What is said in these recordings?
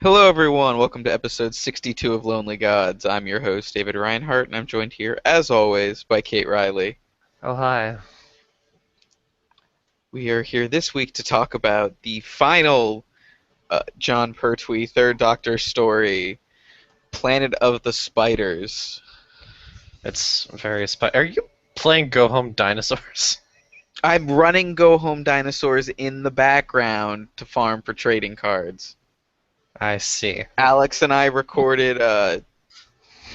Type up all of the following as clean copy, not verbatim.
Hello, everyone. Welcome to episode 62 of Lonely Gods. I'm your host, David Reinhardt, and I'm joined here, as always, by Kate Riley. Oh, hi. We are here this week to talk about the final Jon Pertwee Third Doctor story, Planet of the Spiders. It's very Are you playing Go Home Dinosaurs? I'm running Go Home Dinosaurs in the background to farm for trading cards. I see. Alex and I recorded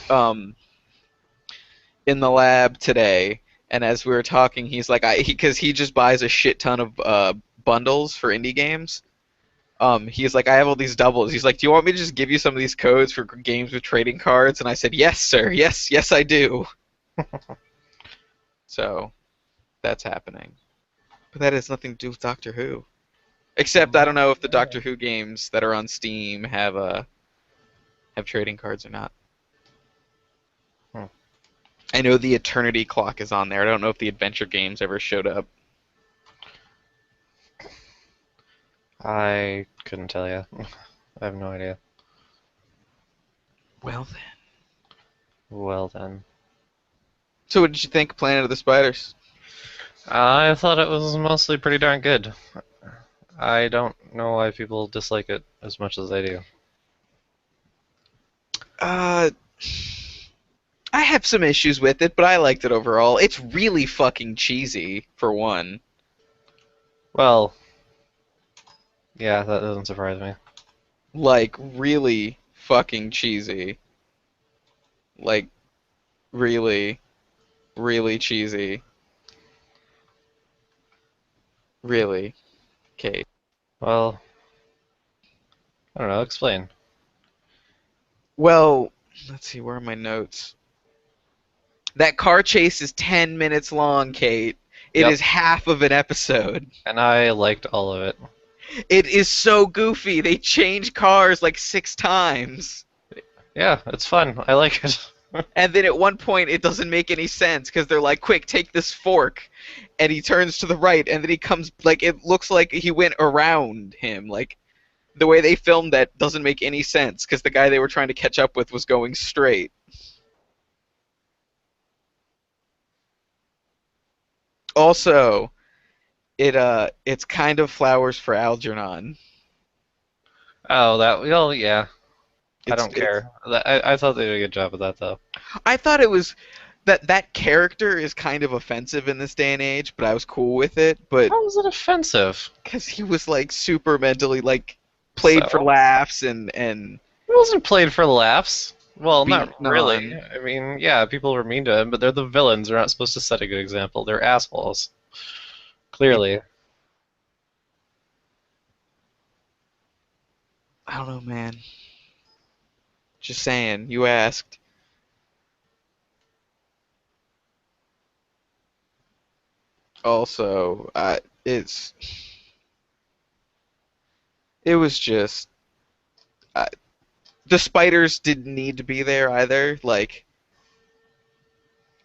um, in the lab today, and as we were talking, he's like, because he just buys a shit ton of bundles for indie games. He's like, I have all these doubles. He's like, do you want me to just give you some of these codes for games with trading cards? And I said, yes, sir. Yes, yes, I do. So that's happening. But that has nothing to do with Doctor Who. Except I don't know if the Doctor Who games that are on Steam have trading cards or not. Hmm. I know the Eternity Clock is on there. I don't know if the adventure games ever showed up. I couldn't tell you. I have no idea. Well then. Well then. So what did you think of Planet of the Spiders? I thought it was mostly pretty darn good. I don't know why people dislike it as much as they do. Uh, I have some issues with it, but I liked it overall. It's really fucking cheesy, for one. Well, yeah, that doesn't surprise me. Like, really fucking cheesy. Like, really, really cheesy. Really, Kate. Well, I don't know, explain. Well, let's see, where are my notes? That car chase is 10 minutes long, Kate. It Yep, is half of an episode. and I liked all of it. It is so goofy. They change cars like 6 times. Yeah, it's fun. I like it. And then at one point, it doesn't make any sense because they're like, quick, take this fork. And he turns to the right, and then he comes, like, it looks like he went around him. Like, the way they filmed that doesn't make any sense because the guy they were trying to catch up with was going straight. Also, it's kind of flowers for Algernon. Oh, well, yeah. I It's don't it's care. I thought they did a good job of that, though. I thought it was that character is kind of offensive in this day and age, but I was cool with it. But How is it offensive? because he was like super mentally like played for So, laughs and it wasn't played for laughs. Well, not beaten really. on. I mean, yeah, people were mean to him, but they're the villains. They're not supposed to set a good example. They're assholes. Yeah, Clearly. I don't know, man. Just saying. You asked. Also, it was just uh, the spiders didn't need to be there either. Like,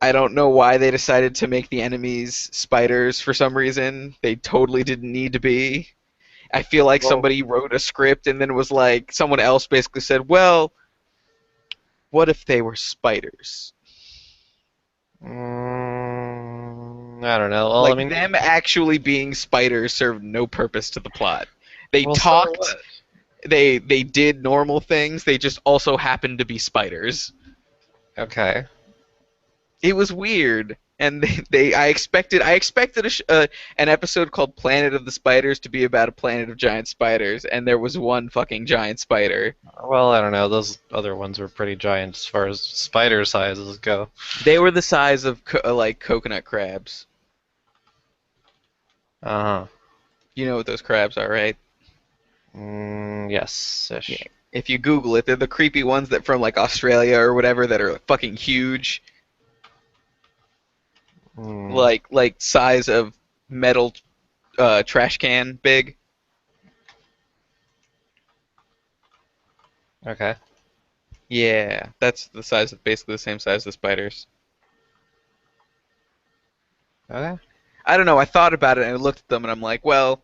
I don't know why they decided to make the enemies spiders for some reason. They totally didn't need to be. I feel like Well, somebody wrote a script and then was like, someone else basically said, well, what if they were spiders? I don't know. Well, I Like, mean, them actually being spiders served no purpose to the plot. They well, so talked, what? they did normal things, they just also happened to be spiders. Okay. It was weird. And I expected an episode called Planet of the Spiders to be about a planet of giant spiders, and there was one fucking giant spider. Well, I don't know. Those other ones were pretty giant as far as spider sizes go. They were the size of like coconut crabs. Uh-huh. You know what those crabs are, right? Yeah. Yes-ish. If you Google it, they're the creepy ones that from like Australia or whatever that are fucking huge, Mm, like size of metal trash can big. okay. Yeah, that's the size of basically the same size as spiders. Okay. I don't know. I thought about it and I looked at them and I'm like, well,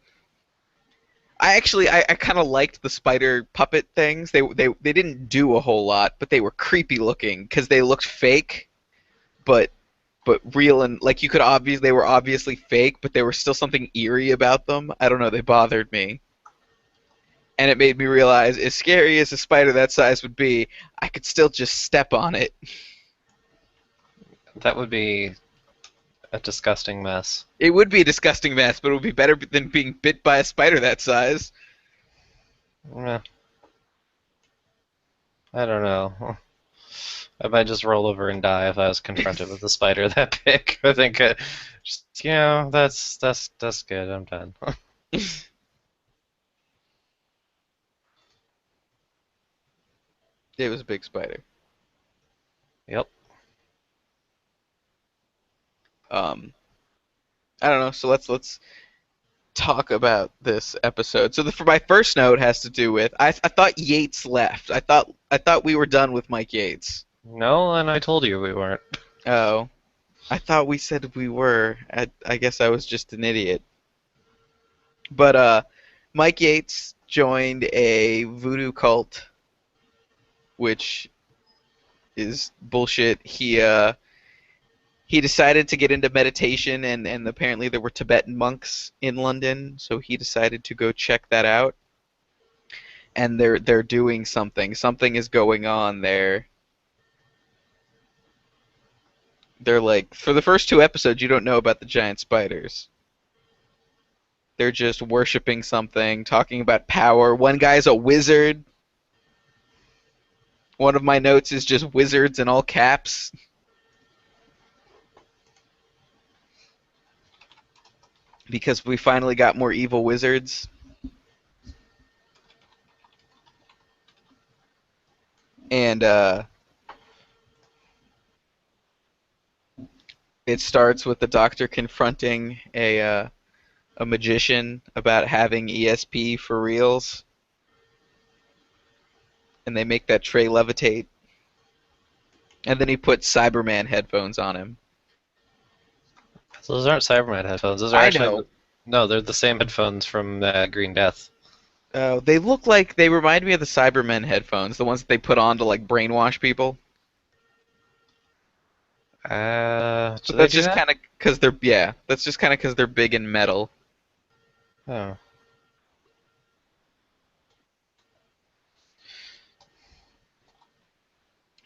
I kind of liked the spider puppet things. They didn't do a whole lot, but they were creepy looking because they looked fake, but real, and like you could obviously they were obviously fake, but there was still something eerie about them. I don't know, they bothered me. And it made me realize, as scary as a spider that size would be, I could still just step on it. That would be a disgusting mess. It would be a disgusting mess, but it would be better than being bit by a spider that size. Eh, I don't know. I might just roll over and die if I was confronted with a spider that big. I think, just, that's good. I'm done. It was a big spider. Yep. Um, I don't know. So let's talk about this episode. So for my first note has to do with I thought Yates left. I thought we were done with Mike Yates. No, and I told you we weren't. Oh, I thought we said we were. I guess I was just an idiot. But Mike Yates joined a voodoo cult, which is bullshit. He decided to get into meditation, and apparently there were Tibetan monks in London, so he decided to go check that out. And they're doing something. Something is going on there. They're like, for the first two episodes, you don't know about the giant spiders. They're just worshiping something, talking about power. One guy's a wizard. One of my notes is just wizards in all caps. Because we finally got more evil wizards. And it starts with the doctor confronting a magician about having ESP for reals. And they make that tray levitate. And then he puts Cyberman headphones on him. So those aren't Cyberman headphones. Those are I actually know. no, they're the same headphones from Green Death. They look like they remind me of the Cybermen headphones, the ones that they put on to like brainwash people. Do But they that's do just that? kind of because they're yeah. That's just kind of because they're big and metal. Oh.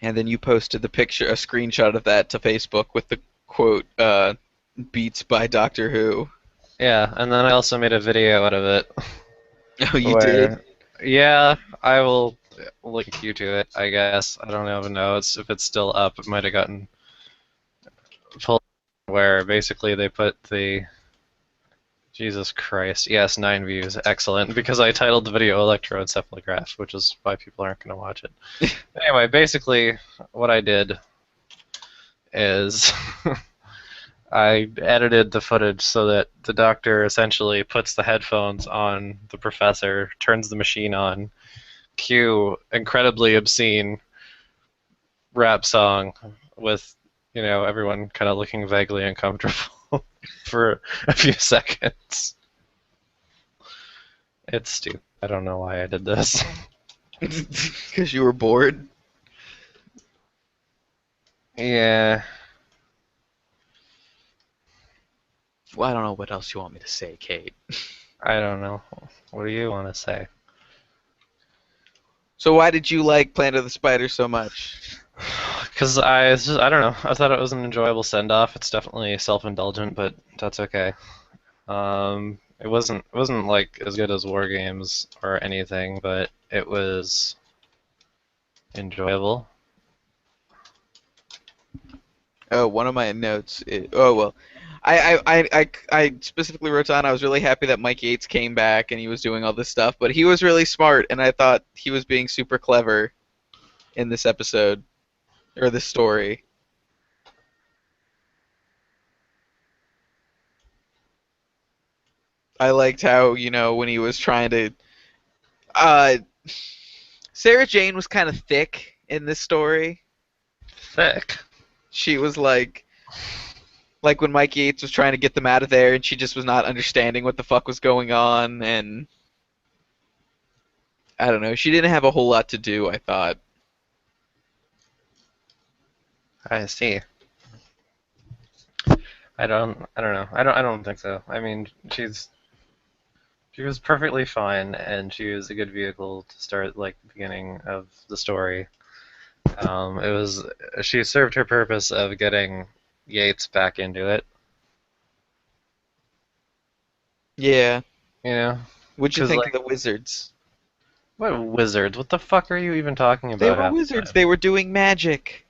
And then you posted the picture, a screenshot of that to Facebook with the quote, "Beats by Doctor Who." Yeah, and then I also made a video out of it Oh, you did? where, yeah, I will link you to it, I guess. I don't even know if it's still up. It might have gotten pulled where basically they put the Jesus Christ. Yes, 9 views. Excellent. Because I titled the video Electroencephalograph, which is why people aren't going to watch it. Anyway, basically, what I did is I edited the footage so that the doctor essentially puts the headphones on the professor, turns the machine on, cue incredibly obscene rap song with, everyone kind of looking vaguely uncomfortable for a few seconds. It's stupid. I don't know why I did this. Because you were bored. Yeah. Well, I don't know what else you want me to say, Kate. I don't know. What do you want to say? So why did you like Planet of the Spider so much? Because I don't know. I thought it was an enjoyable send-off. It's definitely self-indulgent, but that's okay. It wasn't like as good as War Games or anything, but it was enjoyable. Oh, one of my notes. Oh well, I specifically wrote down I was really happy that Mike Yates came back and he was doing all this stuff, but he was really smart and I thought he was being super clever in this episode or this story. I liked how when he was trying to. Uh, Sarah Jane was kind of thick in this story. Thick. She was like when Mike Yates was trying to get them out of there, and she just was not understanding what the fuck was going on, and I don't know. She didn't have a whole lot to do, I thought. I see. I don't know. I don't think so. I mean, she was perfectly fine, and she was a good vehicle to start like the beginning of the story. It was she served her purpose of getting Yates back into it. Yeah. You know, What'd you because think of like the wizards? what wizards? What the fuck are you even talking They about were half the wizards. time? They were doing magic.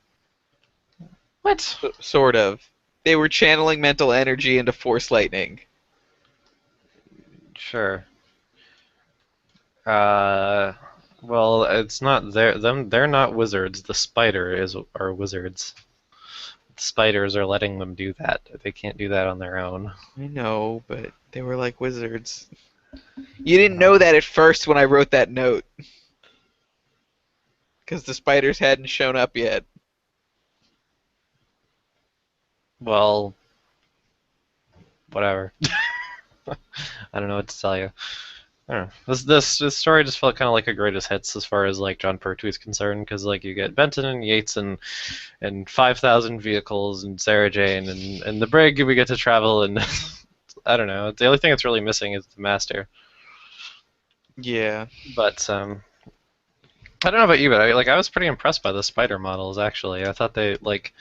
What? Sort of. They were channeling mental energy into force lightning. Sure. Uh, well, it's not them. They're not wizards. The spider is are wizards. The spiders are letting them do that. They can't do that on their own. I know, but they were like wizards. You didn't know that at first when I wrote that note, because the spiders hadn't shown up yet. Well, whatever. I don't know what to tell you. I don't know. This story just felt kind of like a greatest hits as far as like Jon Pertwee is concerned, because like you get Benton and Yates and 5,000 vehicles and Sarah Jane and the brig we get to travel and I don't know. The only thing that's really missing is the master. Yeah. But I don't know about you, but I was pretty impressed by the spider models actually. I thought they like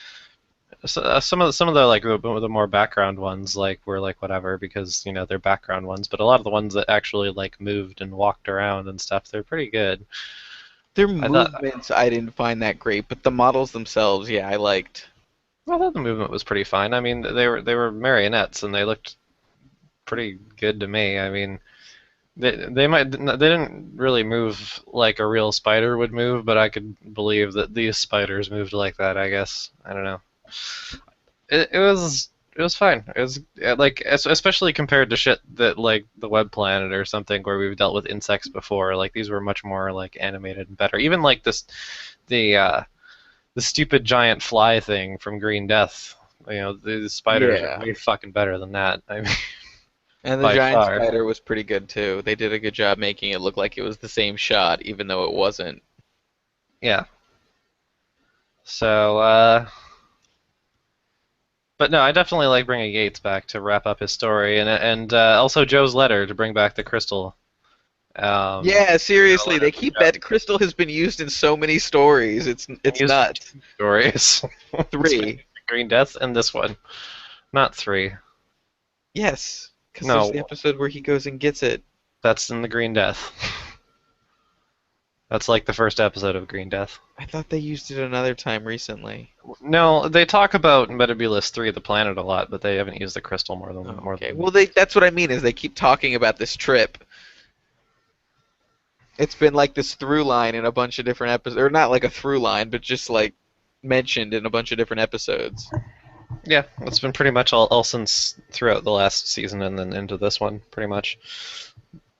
some of the like the more background ones like were like whatever because you know they're background ones, but a lot of the ones that actually like moved and walked around and stuff, they're pretty good. Their I thought movements I didn't find that great, but the models themselves, yeah, I liked. I thought the movement was pretty fine. I mean, they were marionettes and they looked pretty good to me. I mean, they didn't really move like a real spider would move, but I could believe that these spiders moved like that. I guess I don't know. It was fine. It was like especially compared to shit that like the Web Planet or something where we've dealt with insects before. Like these were much more like animated and better. Even like the the stupid giant fly thing from Green Death. You know, the spiders are Yeah. way fucking better than that. I mean, And the by giant far. spider was pretty good too. They did a good job making it look like it was the same shot, even though it wasn't. Yeah. So, but no, I definitely like bringing Yates back to wrap up his story, and also Joe's letter to bring back the crystal. Yeah, The seriously, letter they from keep Joe. that crystal has been used in so many stories. It's Used for nuts. two stories. It's been Three. Green Death and this one, not three. Yes, because there's the No, episode where he goes and gets it. that's in the Green Death. That's like the first episode of Green Death. I thought they used it another time recently. No, they talk about Metebelus III, the planet, a lot, but they haven't used the crystal more than Oh, more okay. than. Well, that's what I mean is they keep talking about this trip. It's been like this through line in a bunch of different episodes, or not like a through line, but just like mentioned in a bunch of different episodes. Yeah, it's been pretty much all since throughout the last season and then into this one, pretty much.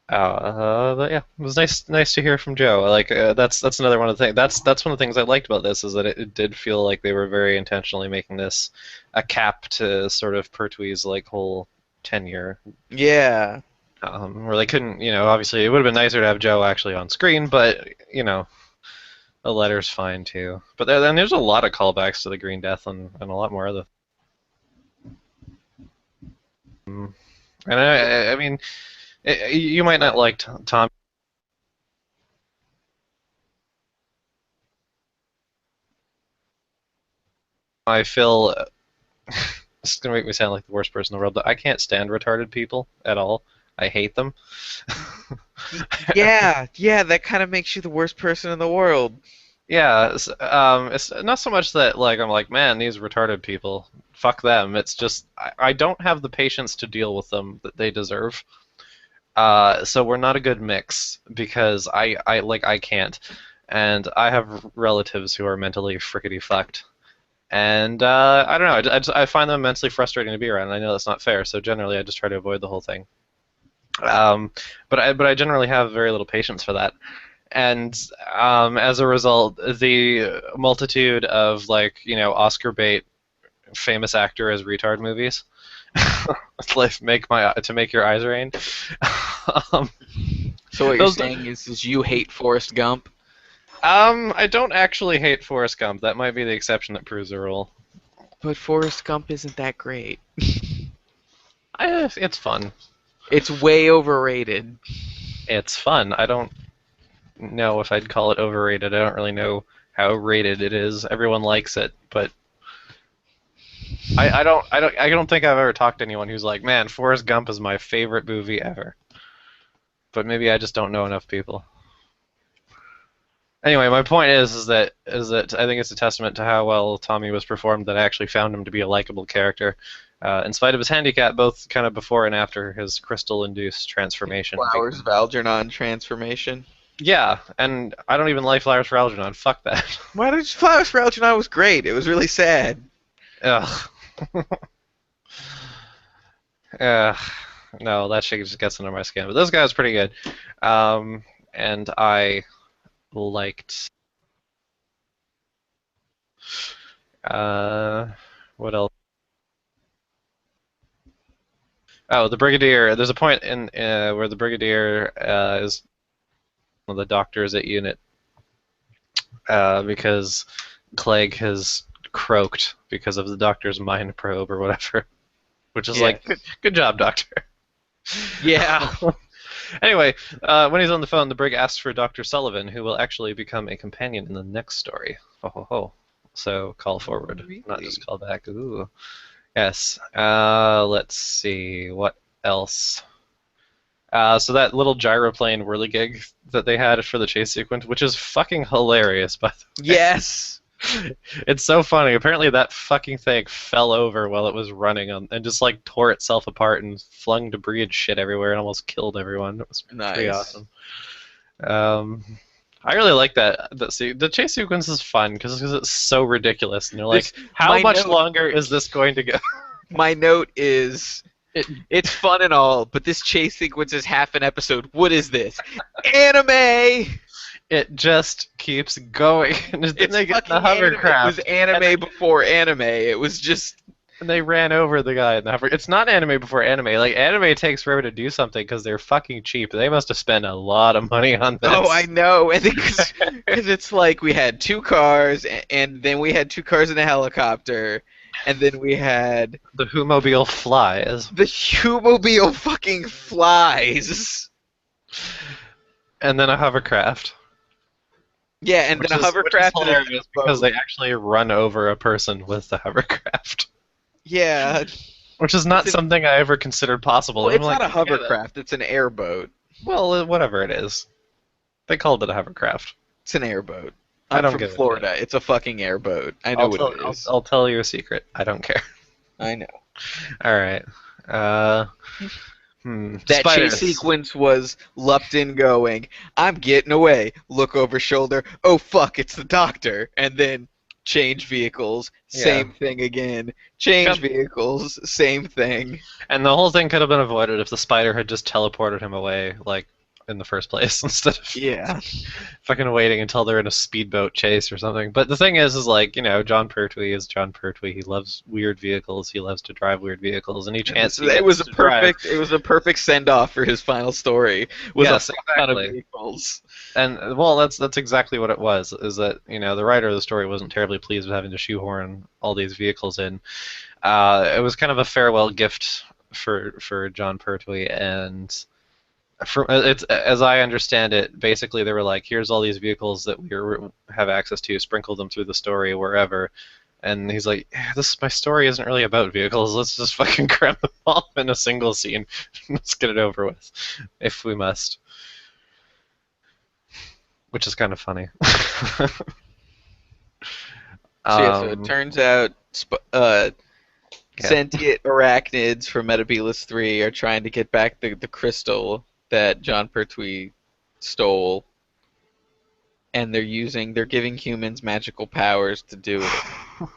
But yeah, it was nice to hear from Joe. Like that's another one of the things. That's one of the things I liked about this is that it did feel like they were very intentionally making this a cap to sort of Pertwee's like whole tenure. Yeah. Where they couldn't, you know, obviously it would have been nicer to have Joe actually on screen, but you know, a letter's fine too. But then there's a lot of callbacks to the Green Death and a lot more other. And I mean, you might not like Tom. I feel this is gonna make me sound like the worst person in the world, but I can't stand retarded people at all. I hate them. Yeah, yeah, that kind of makes you the worst person in the world. Yeah, it's not so much that like I'm like, man, these retarded people, fuck them. It's just I don't have the patience to deal with them that they deserve. So we're not a good mix because I can't, and I have relatives who are mentally frickety fucked. And I don't know. I find them immensely frustrating to be around. I know that's not fair, so generally I just try to avoid the whole thing. But I generally have very little patience for that, and as a result, the multitude of like you know Oscar bait famous actor as retard movies, like make your eyes rain. um, So what you're Those, saying is you hate Forrest Gump? I don't actually hate Forrest Gump. That might be the exception that proves the rule. But Forrest Gump isn't that great. It's fun. It's way overrated. It's fun. I don't know if I'd call it overrated. I don't really know how rated it is. Everyone likes it, but I don't think I've ever talked to anyone who's like, man, Forrest Gump is my favorite movie ever. But maybe I just don't know enough people. Anyway, my point is that I think it's a testament to how well Tommy was performed that I actually found him to be a likable character, in spite of his handicap, both kind of before and after his crystal-induced transformation. Flowers of Algernon transformation. Yeah, and I don't even like Flowers for Algernon. Fuck that. Why did Flowers for Algernon was great? It was really sad. Ugh. Ugh. No, that shit just gets under my skin. But this guy was pretty good, and I liked. What else? Oh, the Brigadier. There's a point in where the Brigadier is one of the doctors at unit because Clegg has croaked because of the Doctor's mind probe or whatever, which is like, good job, Doctor. Yeah. Anyway, when he's on the phone, the brig asks for Dr. Sullivan, who will actually become a companion in the next story. Ho ho ho. So call forward, not just call back. Ooh. Yes. Let's see. What else? So that little gyroplane whirligig that they had for the chase sequence, which is fucking hilarious, by the way. Yes. It's so funny. Apparently that fucking thing fell over while it was running and just like tore itself apart and flung debris and shit everywhere and almost killed everyone. It was pretty awesome. I really like that. The chase sequence is fun because it's so ridiculous, and you're like, how much longer is this going to go? My note is, it's fun and all, but this chase sequence is half an episode. What is this? Anime! It just keeps going. And then they get the hovercraft. It was anime before anime. It was just... And they ran over the guy in the hover. It's not anime before anime. Like, anime takes forever to do something because they're fucking cheap. They must have spent a lot of money on this. Oh, I know. And because it's like we had 2 cars, and then we had 2 cars and a helicopter, and then we had... The Who-mobile flies. The Who-mobile fucking flies. And then a hovercraft. Yeah, and then a hovercraft. Which is hilarious because they actually run over a person with the hovercraft. Yeah. Which is not something I ever considered possible. Well, it's not a hovercraft, it's an airboat. Well, whatever it is. They called it a hovercraft. It's an airboat. I don't from get Florida. It's a fucking airboat. I know what it is. I'll tell you a secret. I don't care. I know. Alright. That chase sequence was Lupton going, I'm getting away. Look over shoulder. Oh, fuck, it's the Doctor. And then change vehicles. Same thing again. Change vehicles. Same thing. And the whole thing could have been avoided if the spider had just teleported him away, like, in the first place, instead of fucking waiting until they're in a speedboat chase or something. But the thing is like, you know, Jon Pertwee is Jon Pertwee. He loves weird vehicles. He loves to drive weird vehicles. Any chance it was a perfect send off for his final story. Was a ton of vehicles. And well, that's exactly what it was. Is that, you know, the writer of the story wasn't terribly pleased with having to shoehorn all these vehicles in. It was kind of a farewell gift for Jon Pertwee, and as I understand it, basically they were like, here's all these vehicles that we have access to, sprinkle them through the story wherever. And he's like, my story isn't really about vehicles, let's just fucking cram them all in a single scene. Let's get it over with, if we must. Which is kind of funny. So it turns out sentient arachnids from Metebelus III are trying to get back the crystal that Jon Pertwee stole, and they're giving humans magical powers to do it.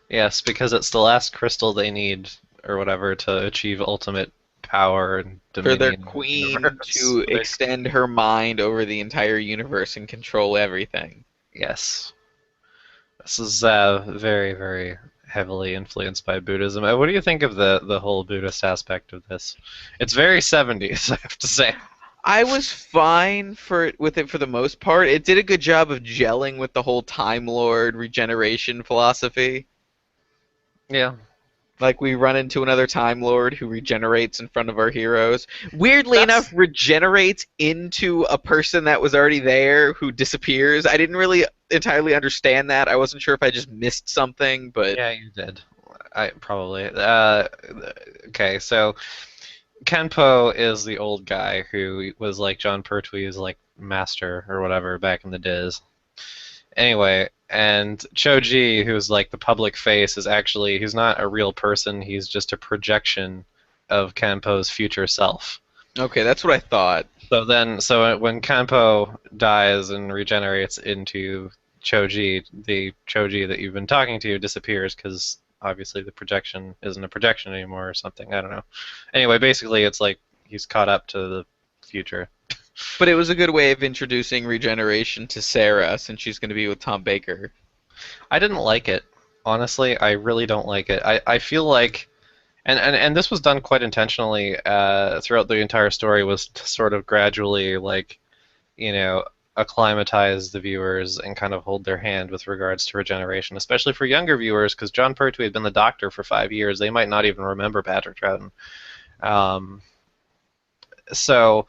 Yes, because it's the last crystal they need, or whatever, to achieve ultimate power and dominion. For their queen to extend her mind over the entire universe and control everything. Yes. This is very, very heavily influenced by Buddhism. What do you think of the whole Buddhist aspect of this? It's very 70s, I have to say. I was fine with it for the most part. It did a good job of gelling with the whole Time Lord regeneration philosophy. Yeah, Like we run into another Time Lord who regenerates in front of our heroes. Weirdly enough, that's regenerates into a person that was already there who disappears. I didn't really entirely understand that. I wasn't sure if I just missed something, but yeah, you did. I probably. Okay, so Kenpo is the old guy who was like Jon Pertwee's like master or whatever back in the days. Anyway, and Choji, who's like the public face, is actually he's not a real person. He's just a projection of Kenpo's future self. okay, that's what I thought. So when Kanpo dies and regenerates into Choji, the Choji that you've been talking to disappears because obviously the projection isn't a projection anymore or something. I don't know. Anyway, basically it's like he's caught up to the future. But it was a good way of introducing regeneration to Sarah since she's going to be with Tom Baker. I didn't like it. Honestly, I really don't like it. I feel like and this was done quite intentionally throughout the entire story was to sort of gradually like you know, acclimatize the viewers and kind of hold their hand with regards to regeneration, especially for younger viewers, because Jon Pertwee had been the Doctor for 5 years. They might not even remember Patrick Troughton. Um, so,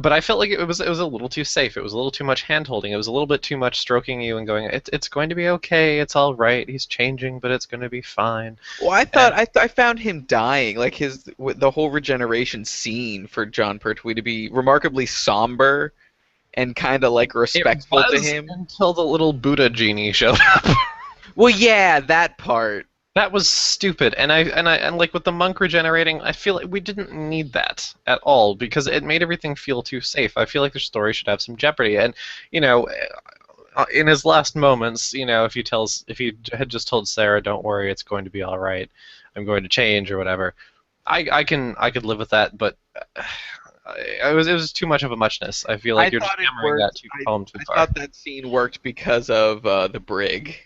but I felt like it was a little too safe. It was a little too much hand holding. It was a little bit too much stroking you and going, it's going to be okay. It's all right. He's changing, but it's going to be fine. Well, I thought And I found him dying, like the whole regeneration scene for Jon Pertwee to be remarkably somber and kind of like it respectful to was him. until the little Buddha genie showed up. Well, yeah, that part. That was stupid, and like with the monk regenerating, I feel like we didn't need that at all because it made everything feel too safe. I feel like the story should have some jeopardy, and you know, in his last moments, if he had just told Sarah, "Don't worry, it's going to be all right. I'm going to change" or whatever, I could live with that, but it was too much of a muchness. I feel I like you're just thought it hammering that worked. too home too I far. thought that scene worked because of the brig.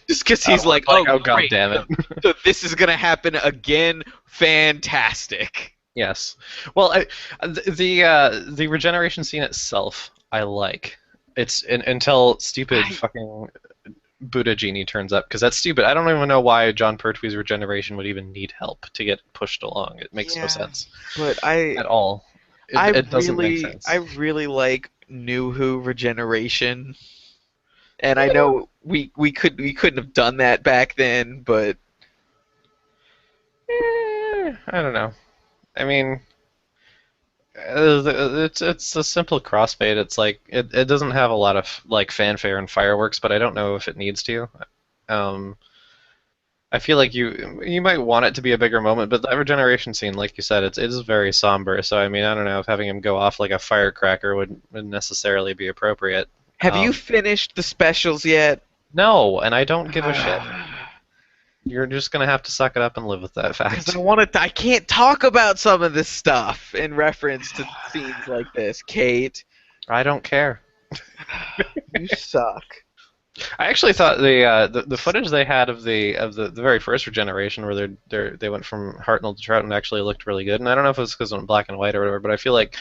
Just because he's Oh, like, like, oh oh god great, damn it. so this is gonna happen again. Fantastic. Yes. Well, the regeneration scene itself, I like. Until stupid I, fucking Buddha genie turns up because that's stupid. I don't even know why Jon Pertwee's regeneration would even need help to get pushed along. It makes no yeah, sense but I at all. It doesn't make I sense. really like New Who regeneration, and I know we couldn't have done that back then, but I don't know. I mean, it's a simple crossfade. It's like it doesn't have a lot of like fanfare and fireworks, but I don't know if it needs to. Um, I feel like you might want it to be a bigger moment, but the regeneration scene, like you said, it is very somber. So I mean, I don't know if having him go off like a firecracker would necessarily be appropriate. have you Um, finished the specials yet? no, and I don't give a shit. You're just gonna have to suck it up and live with that Because fact. I want to. I can't talk about some of this stuff in reference to scenes like this, Kate. I don't care. You suck. I actually thought the footage they had of the very first regeneration, where they went from Hartnell to Troughton, actually looked really good. And I don't know if it was because it went black and white or whatever, but I feel like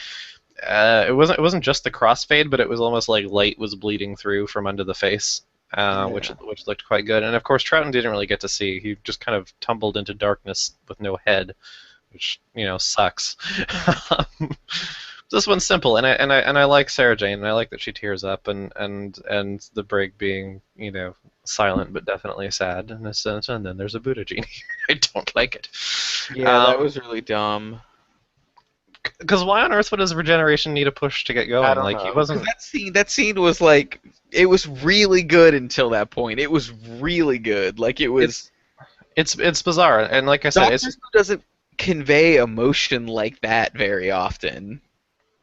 it wasn't just the crossfade, but it was almost like light was bleeding through from under the face, which Yeah. looked quite good. And of course, Troughton didn't really get to see. He just kind of tumbled into darkness with no head, which sucks. This one's simple, and I like Sarah Jane, and I like that she tears up, and the brig being silent but definitely sad in a sense, and then there's a Buddha genie. I don't like it. Yeah, that was really dumb. Because why on earth would his regeneration need a push to get I going? don't Like he know. Because wasn't. that scene was like it was really good until that point. It was really good. Like it was. It's it's bizarre, and like I said, Doctor it's Who doesn't convey emotion like that very often.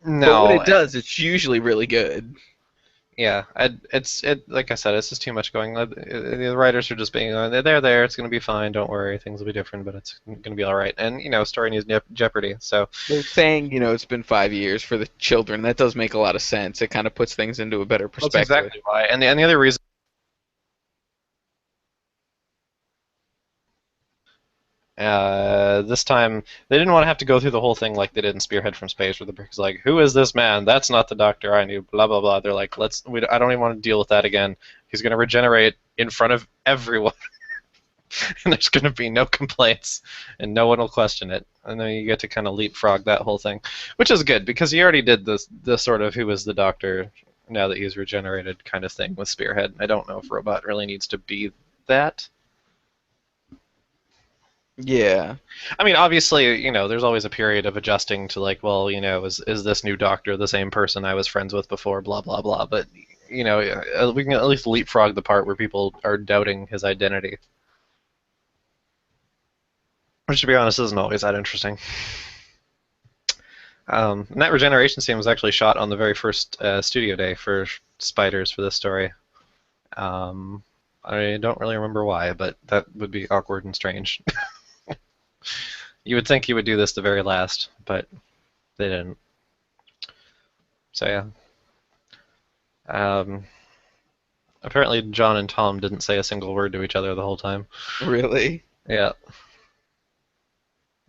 But when no. it does, it's usually really good. Yeah, like I said, it's just too much going. The writers are just being, they're there. It's gonna be fine. Don't worry, things will be different, but it's gonna be all right. And story needs jeopardy. So They're saying, it's been 5 years for the children. That does make a lot of sense. It kind of puts things into a better that's perspective. exactly why. And the other reason This time, they didn't want to have to go through the whole thing like they did in Spearhead from Space, where the Brick's like, "Who is this man? That's not the Doctor I knew." Blah blah blah. They're like, I don't even want to deal with that again. He's going to regenerate in front of everyone, and there's going to be no complaints, and no one will question it. And then you get to kind of leapfrog that whole thing, which is good because he already did this sort of "Who is the Doctor now that he's regenerated" kind of thing with Spearhead. I don't know if Robot really needs to be that. Yeah. I mean, obviously, there's always a period of adjusting to like, well, is this new doctor the same person I was friends with before? Blah blah blah. But we can at least leapfrog the part where people are doubting his identity, which, to be honest, isn't always that interesting. And that regeneration scene was actually shot on the very first studio day for Spiders for this story. I don't really remember why, but that would be awkward and strange. You would think you would do this the very last, but they didn't. So yeah. Apparently John and Tom didn't say a single word to each other the whole time. Really? Yeah.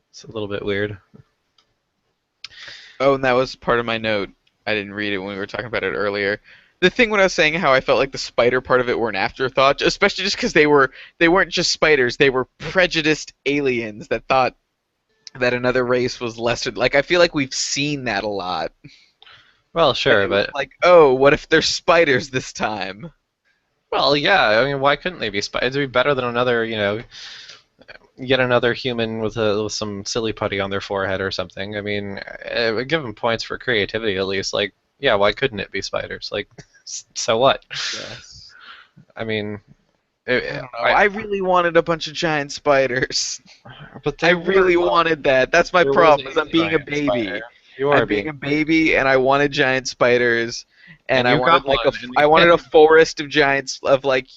It's a little bit weird. Oh, and that was part of my note. I didn't read it when we were talking about it earlier. The thing when I was saying how I felt like the spider part of it were an afterthought, especially just because they weren't just spiders, they were prejudiced aliens that thought that another race was lesser. Like I feel like we've seen that a lot. Well, sure, But but like, oh, what if they're spiders this time? well, yeah. I mean, why couldn't they be spiders? It'd be better than another, yet another human with some silly putty on their forehead or something. I mean, it would give them points for creativity at least. Like, yeah, why couldn't it be spiders? Like, so what? Yes. I mean, I don't know. I really wanted a bunch of giant spiders. but I really wanted that. That's my there was problem. Is I'm being a giant baby. spider. You are I'm being a baby, and I wanted giant spiders, and and I you got wanted one. I wanted a forest of giants of like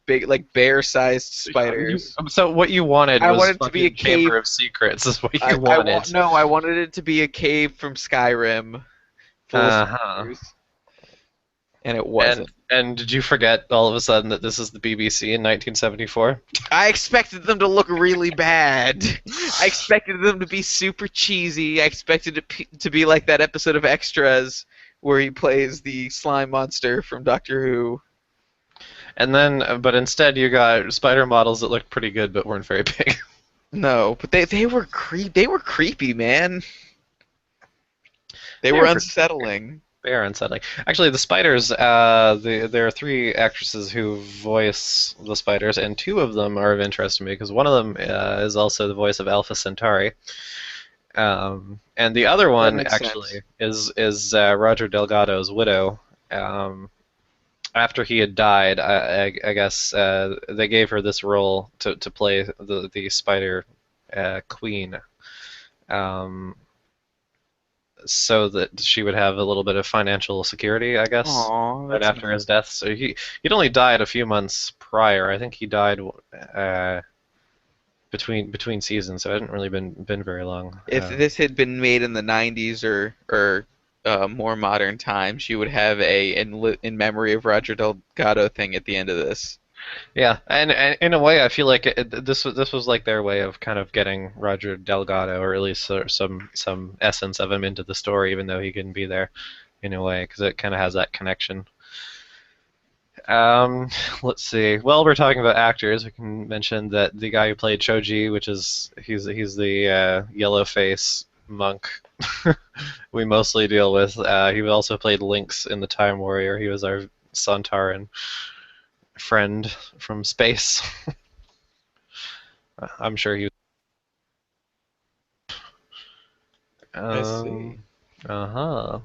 big like bear-sized spiders. So what you wanted I was wanted it to be a fucking cave. Chamber of Secrets. Is what you I wanted. no, I wanted it to be a cave from Skyrim, full of Uh-huh. spiders, and it And wasn't. and did you forget all of a sudden that this is the BBC in 1974? I expected them to look really bad. I expected them to be super cheesy. I expected it to be like that episode of Extras where he plays the slime monster from Doctor Who. And then, but instead you got spider models that looked pretty good but weren't very big. No, but they were they were creepy, man. They They were were unsettling. They are unsettling. Actually, the spiders, there are three actresses who voice the spiders, and two of them are of interest to me because one of them is also the voice of Alpha Centauri. And the other That one makes actually sense. is Roger Delgado's widow. After he had died, I guess they gave her this role to play the spider queen, um, so that she would have a little bit of financial security, I guess, Aw, right that's after nice. his death. So he'd only died a few months prior. I think he died uh, between seasons, so it hadn't really been very long. If this had been made in the 90s or more modern times, you would have a in memory of Roger Delgado thing at the end of this. Yeah, and in a way, I feel like this was like their way of kind of getting Roger Delgado, or at least some essence of him into the story, even though he couldn't be there, in a way, because it kind of has that connection. Um, let's see. Well, we're talking about actors. We can mention that the guy who played Choji, which is he's the yellow face monk we mostly deal with. He also played Lynx in the Time Warrior. He was our Sontaran friend from space. I'm sure he. I Um, see. uh-huh.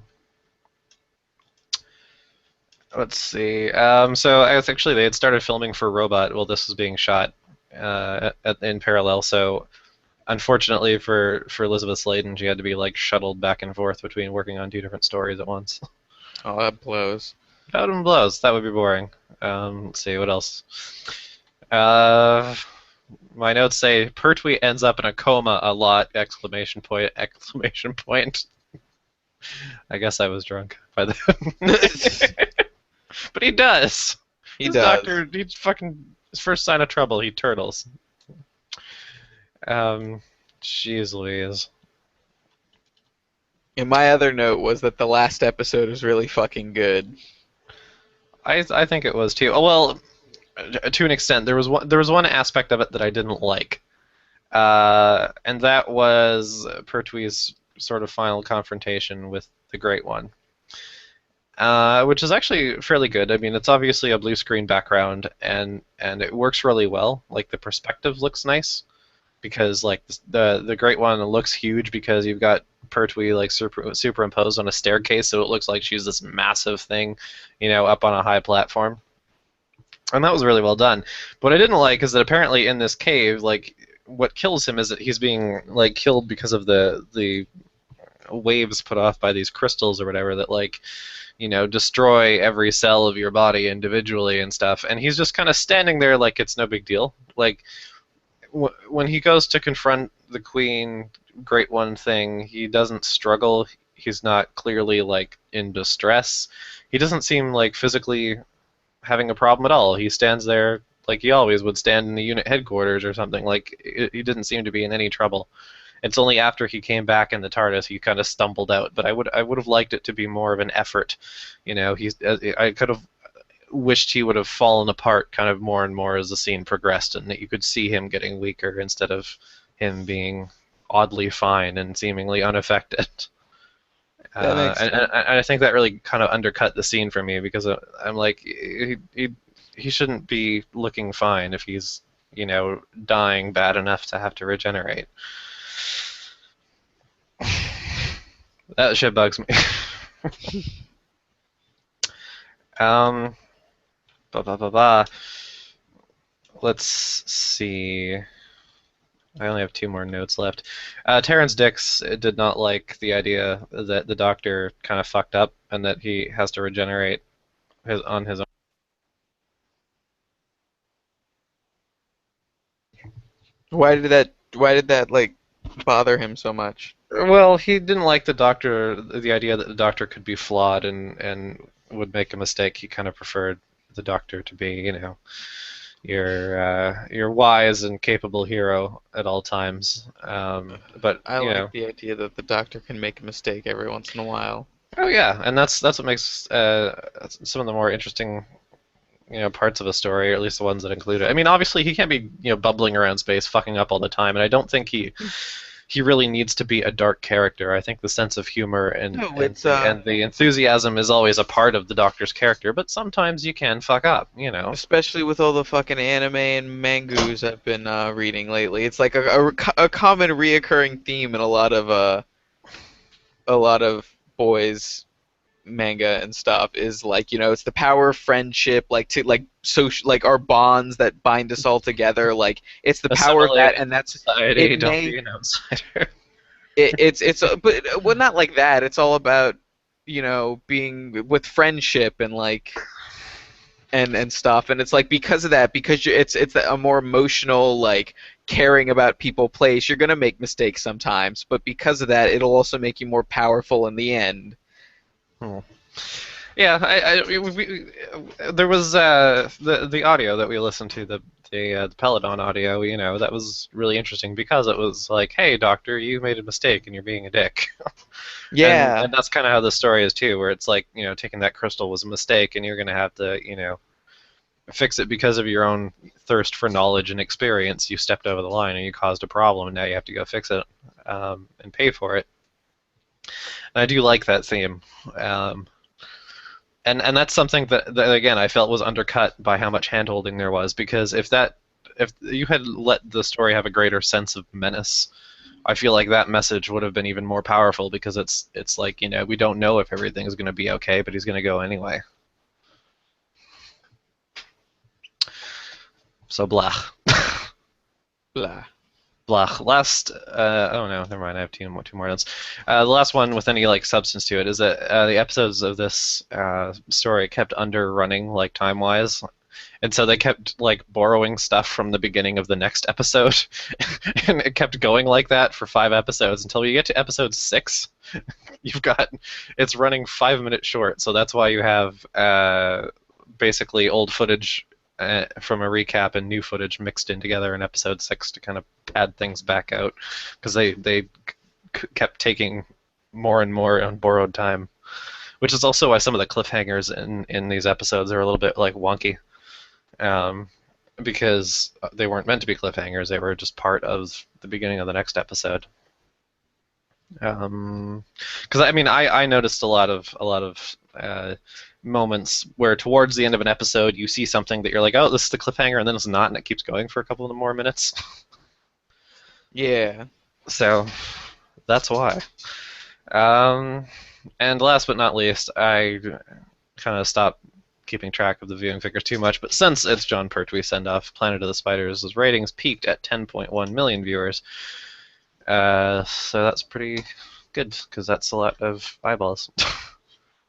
Let's see. So I was actually they had started filming for Robot while this was being shot in parallel. So unfortunately for Elizabeth Sladen, she had to be like shuttled back and forth between working on two different stories at once. Oh, that blows. That would blows. That would be boring. Let's see what else. Uh, my notes say Pertwee ends up in a coma a lot! Exclamation point! Exclamation point! I guess I was drunk by then. But he does. He His does. doctor, he fucking his first sign of trouble, he turtles. Um, Jeez Louise. And my other note was that the last episode was really fucking good. I think it was too. Oh, well, to an extent, there was one aspect of it that I didn't like, and that was Pertwee's sort of final confrontation with the Great One, which is actually fairly good. I mean, it's obviously a blue screen background, and it works really well. Like the perspective looks nice because like the Great One looks huge because you've got Pertwee like superimposed on a staircase, so it looks like she's this massive thing, up on a high platform. And that was really well done. But what I didn't like is that apparently in this cave, like what kills him is that he's being like killed because of the waves put off by these crystals or whatever that like destroy every cell of your body individually and stuff. And he's just kind of standing there like it's no big deal. Like when he goes to confront the Queen Great One thing, he doesn't struggle. He's not clearly like in distress. He doesn't seem like physically having a problem at all. He stands there like he always would stand in the unit headquarters or something. Like he didn't seem to be in any trouble. It's only after he came back in the TARDIS he kind of stumbled out. But I would have liked it to be more of an effort. I could have wished he would have fallen apart kind of more and more as the scene progressed, and that you could see him getting weaker instead of him being oddly fine and seemingly unaffected. That makes And I think that really kind of undercut the scene for me because I'm like, he shouldn't be looking fine if he's dying bad enough to have to regenerate. That shit bugs me. um, ba ba ba ba. Let's see. I only have two more notes left. Terrence Dix did not like the idea that the Doctor kind of fucked up and that he has to regenerate on his own. Why did that like bother him so much? Well, he didn't like the idea that the Doctor could be flawed and would make a mistake. He kind of preferred the Doctor to be, your wise and capable hero at all times. But I like the idea that the Doctor can make a mistake every once in a while. oh yeah, and that's what makes some of the more interesting parts of a story, or at least the ones that include it. I mean, obviously he can't be bubbling around space, fucking up all the time, and I don't think he really needs to be a dark character. I think the sense of humor and No, and, and the enthusiasm is always a part of the Doctor's character, but sometimes you can fuck up. especially with all the fucking anime and mangas I've been reading lately. It's like a common reoccurring theme in a lot of boys manga and stuff is like it's the power of friendship, like to like social, like our bonds that bind us all together, like it's the power of that, Assimilate and that's society, it don't may be an outsider. it's but well, not like that. It's all about being with friendship and like and stuff, and it's like because of that, because it's a more emotional, like caring about people place, you're gonna make mistakes sometimes, but because of that it'll also make you more powerful in the end. Hmm. Yeah, there was the audio that we listened to, the Peloton audio. That was really interesting because it was like, hey, Doctor, you made a mistake and you're being a dick. Yeah. And that's kind of how the story is too, where it's like, taking that crystal was a mistake, and you're gonna have to, fix it because of your own thirst for knowledge and experience. You stepped over the line and you caused a problem, and now you have to go fix it and pay for it. And I do like that theme. And that's something that again I felt was undercut by how much handholding there was, because if you had let the story have a greater sense of menace, I feel like that message would have been even more powerful, because it's like, we don't know if everything's going to be okay, but he's going to go anyway. So blah. Blah. Blah. Last, oh no, never mind. I have two more notes. The last one with any like substance to it is that the episodes of this story kept underrunning like time-wise, and so they kept like borrowing stuff from the beginning of the next episode, and it kept going like that for 5 episodes until you get to episode 6. It's running 5 minutes short, so that's why you have basically old footage from a recap and new footage mixed in together in episode 6 to kind of pad things back out because they kept taking more and more on borrowed time, which is also why some of the cliffhangers in these episodes are a little bit like wonky, because they weren't meant to be cliffhangers. They were just part of the beginning of the next episode. Because I mean, I noticed a lot of moments where towards the end of an episode you see something that you're like, oh, this is the cliffhanger, and then it's not, and it keeps going for a couple of more minutes. Yeah. So that's why. And last but not least, I kind of stopped keeping track of the viewing figures too much, but since it's Jon Pertwee send-off, Planet of the Spiders' ratings peaked at 10.1 million viewers. So that's pretty good, because that's a lot of eyeballs.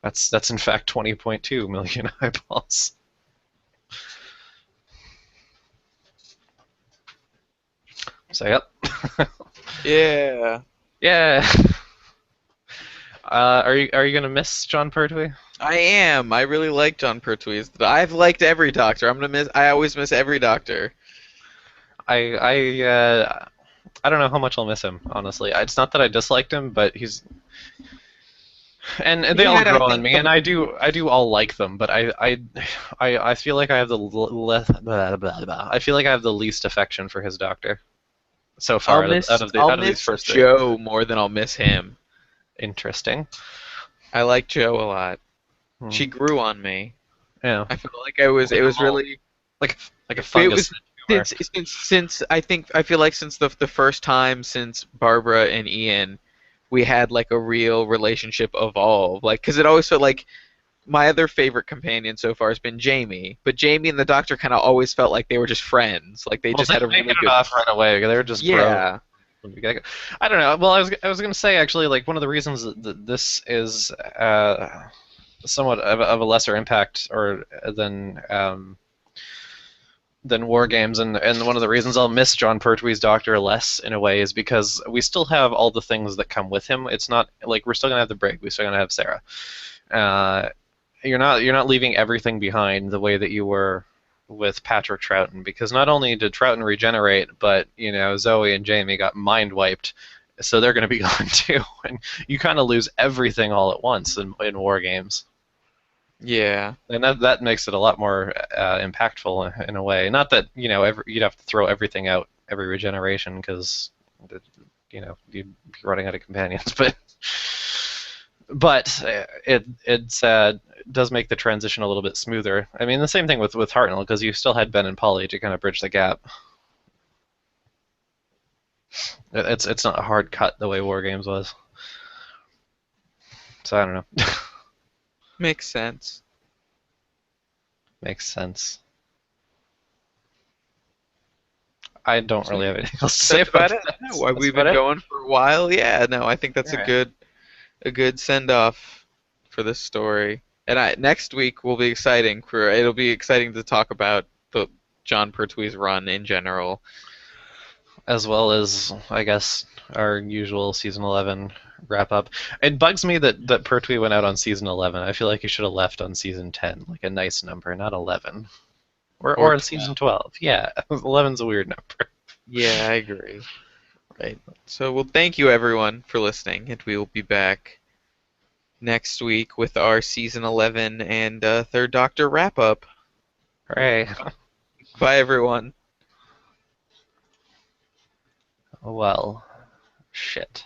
That's in fact 20.2 million eyeballs. So yep. Yeah. Yeah. Are you gonna miss Jon Pertwee? I am. I really like Jon Pertwee. I've liked every Doctor. I always miss every Doctor. I don't know how much I'll miss him, honestly. It's not that I disliked him, but and they He all had, I grow on think, me, and I do all like them, but I feel like I have I feel like I have the least affection for his Doctor so far I'll out of these miss first 3. Joe more than I'll miss him. Interesting. I like Joe a lot. Hmm. She grew on me. Yeah, I feel like it was really like a it fungus. was since I feel like since the first time since Barbara and Ian we had like a real relationship evolve, like because it always felt like my other favorite companion so far has been Jamie, but Jamie and the Doctor kind of always felt like they were just friends, like they Well, just had a they really hit it good. off right away. They were just bros. Yeah. I don't know. Well, I was gonna say actually, like one of the reasons that this is somewhat of a lesser impact or than War Games, and one of the reasons I'll miss Jon Pertwee's Doctor less in a way is because we still have all the things that come with him. It's not like we're still gonna have the Brig, we're still gonna have Sarah. You're not leaving everything behind the way that you were with Patrick Troughton, because not only did Troughton regenerate, but Zoe and Jamie got mind wiped, so they're going to be gone too, and you kind of lose everything all at once in War Games. Yeah. And that makes it a lot more impactful in a way. Not that you'd have to throw everything out every regeneration, because you'd be running out of companions, but it does make the transition a little bit smoother. I mean, the same thing with Hartnell, because you still had Ben and Polly to kind of bridge the gap. It's not a hard cut the way War Games was. So I don't know. Makes sense. Makes sense. I don't really have anything else to say about it. No, we've been going for a while. Yeah, no, I think that's a good send off for this story. And next week will be exciting. It'll be exciting to talk about the Jon Pertwee's run in general, as well as I guess our usual season 11 wrap up. It bugs me that Pertwee went out on season 11. I feel like he should have left on season 10, like a nice number, not 11. Or season 12. Yeah, 11's a weird number. Yeah, I agree. Right. So, well, thank you everyone for listening, and we will be back next week with our season 11 and Third Doctor wrap up. Hooray. Bye, everyone. Well, shit.